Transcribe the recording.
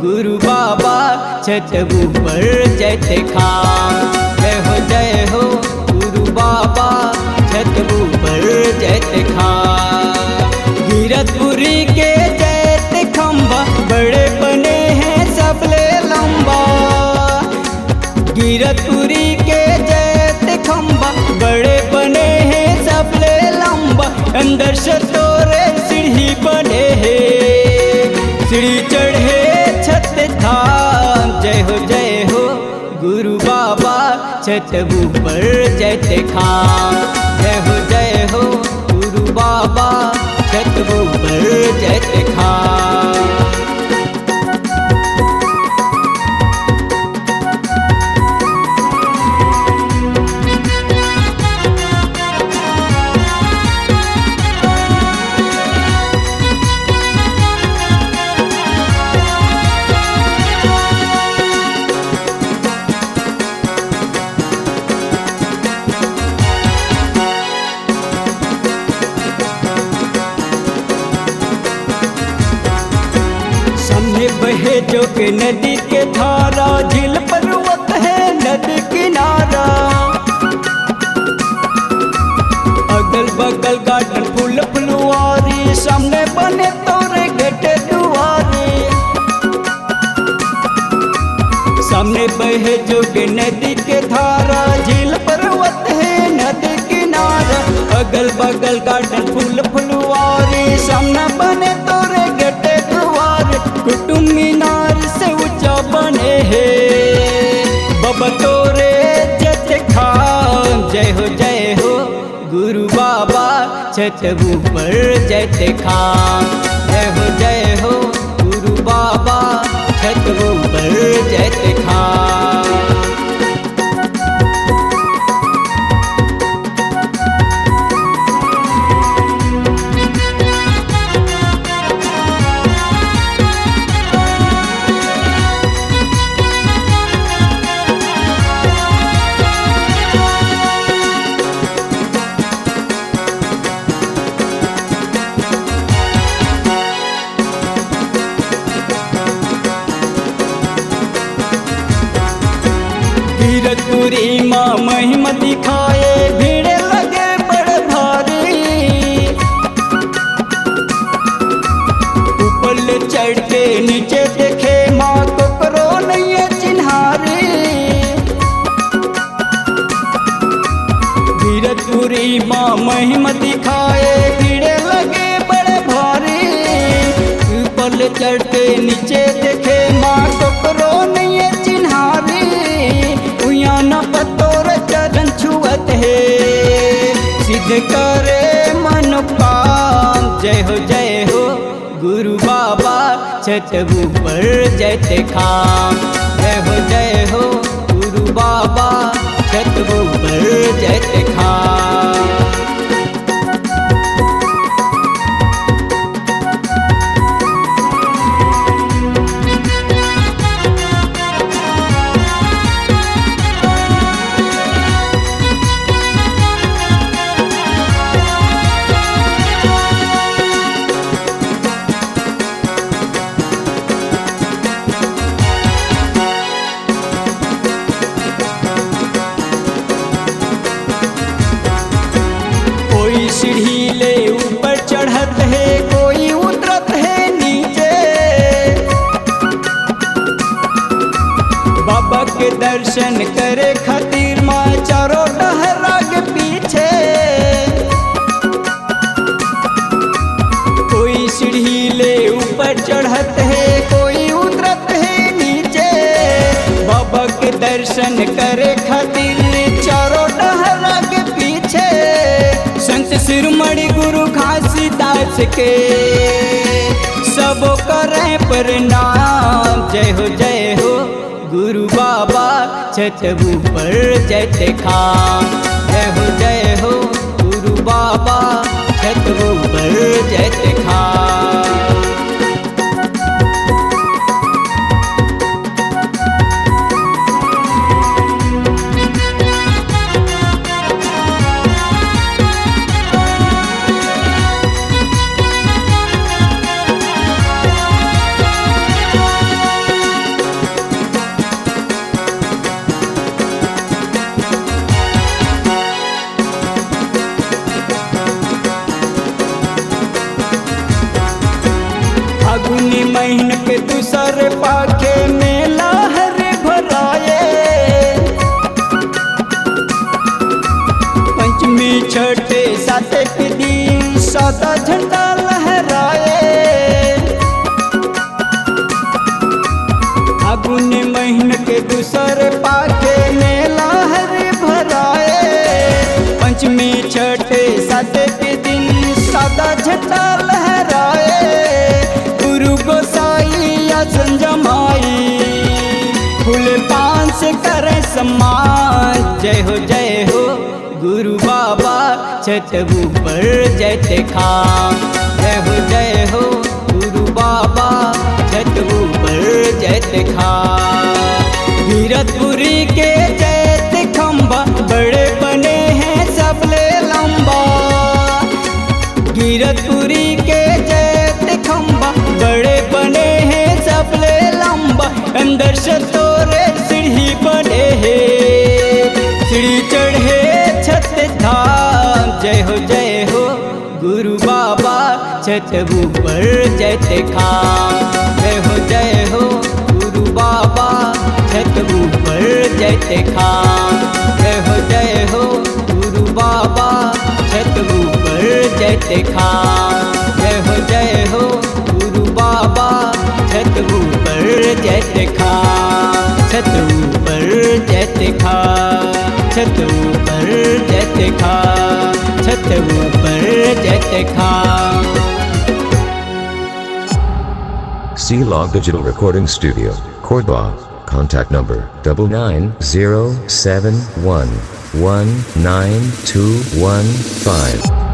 गुरु बाबा छत ऊपर जैते खाम। जय हो गुरु बाबा छत ऊपर जैते खाम। गिरतपुरी के जैते खम्बा बड़े बने हैं सबले लंबा। गिरतपुरी के जैते खम्बा बड़े बने हैं सबले लंबा। अंदर से तोरे सीढ़ी बने हैं, सीढ़ी चढ़े छत था। जय हो गुरु बाबा छत ऊपर जैते खाम। जय हो गुरु बाबा छत ऊपर जैते खाम। बहे जो के नदी के धारा, झील पर्वत है नदी किनारा। अगल बगल गार्डन फूल फुलवारी, सामने बने तोरे गेटे दुआरे। सामने बहे जो के नदी के धारा, झील पर्वत है नदी किनारा। अगल बगल गार्डन फूल फुलवारी, सामने बने तोरे गेटे दुआरे। कुतुब मीनार से ऊंचा बने हैं बाबा तोरे जैते खाम। जय हो गुरु बाबा छत ऊपर जैते खाम। जय हो गुरु बाबा छत ऊपर जैते खाम। गिरतपुरी माँ महिमा दिखाए, भीड़ लगे बड़ भारी। ऊपर ले चढ़ के नीचे देखे माँ को करो नहीं है चिन्हारी। गिरतपुरी माँ महिमा दिखाए, भीड़ लगे बड़ भारी। ऊपर ले चढ़ के नीचे देखे माँ को करो नहीं है चिन्हारी। न पतोर चरण छुअत है, सिद्ध करे मन काम। जय हो गुरु बाबा छत ऊपर जैते खाम। जय हो गुरु बाबा छत ऊपर जैते खाम। सीढ़ी ले ऊपर चढ़त है, कोई उतरत है नीचे। बाबा के दर्शन करे खातिर माँ चारों डहरा के पीछे। कोई सीढ़ी ले ऊपर चढ़त है, कोई उतरत है नीचे। बाबा के दर्शन करे खातिर चारों डहरा के पीछे। संत शिरोमणि गुरु घासीदास के सबो करे प्रणाम। जय हो गुरु बाबा छत ऊपर जैते खाम। जय हो गुरु बाबा छत ऊपर जैते खाम। महीन के दूसरे पाखे मेला हरे भराए। पंचमी छठे साते के दिन सादा झंडा लहराए। फागुन महीन के दूसरे पाखे मेला हरे भराए। पंचमी छठे साते के दिन सादा झंडा लहराए। गुरु गोसाई आसन जमाई फूल पान से करे सम्मान। जय हो गुरु बाबा छत ऊपर जयते खाम। जय हो गुरु बाबा छत ऊपर जयते खाम। गिरतपुरी के जयते खंबा बड़े बने हैं सबले लंबा। गिरतपुरी के जयते खंबा बड़े बने हैं सबले लंबा। अंदर से तोरे सीढ़ी बने हैं सीढ़ी चढ़े छत धाम। जय हो गुरु बाबा छत ऊपर जयते खाम। जय हो गुरु बाबा छत ऊपर जयते खाम। जय हो गुरु बाबा छत ऊपर जयते खाम। जय हो गुरु बाबा छत ऊपर जयते खाम। छत ऊपर जयते खाम। छत ऊपर जयते खाम। छत ऊपर जयते खाम। C-Log Digital Recording Studio, Cordoba. Contact number 9907119215.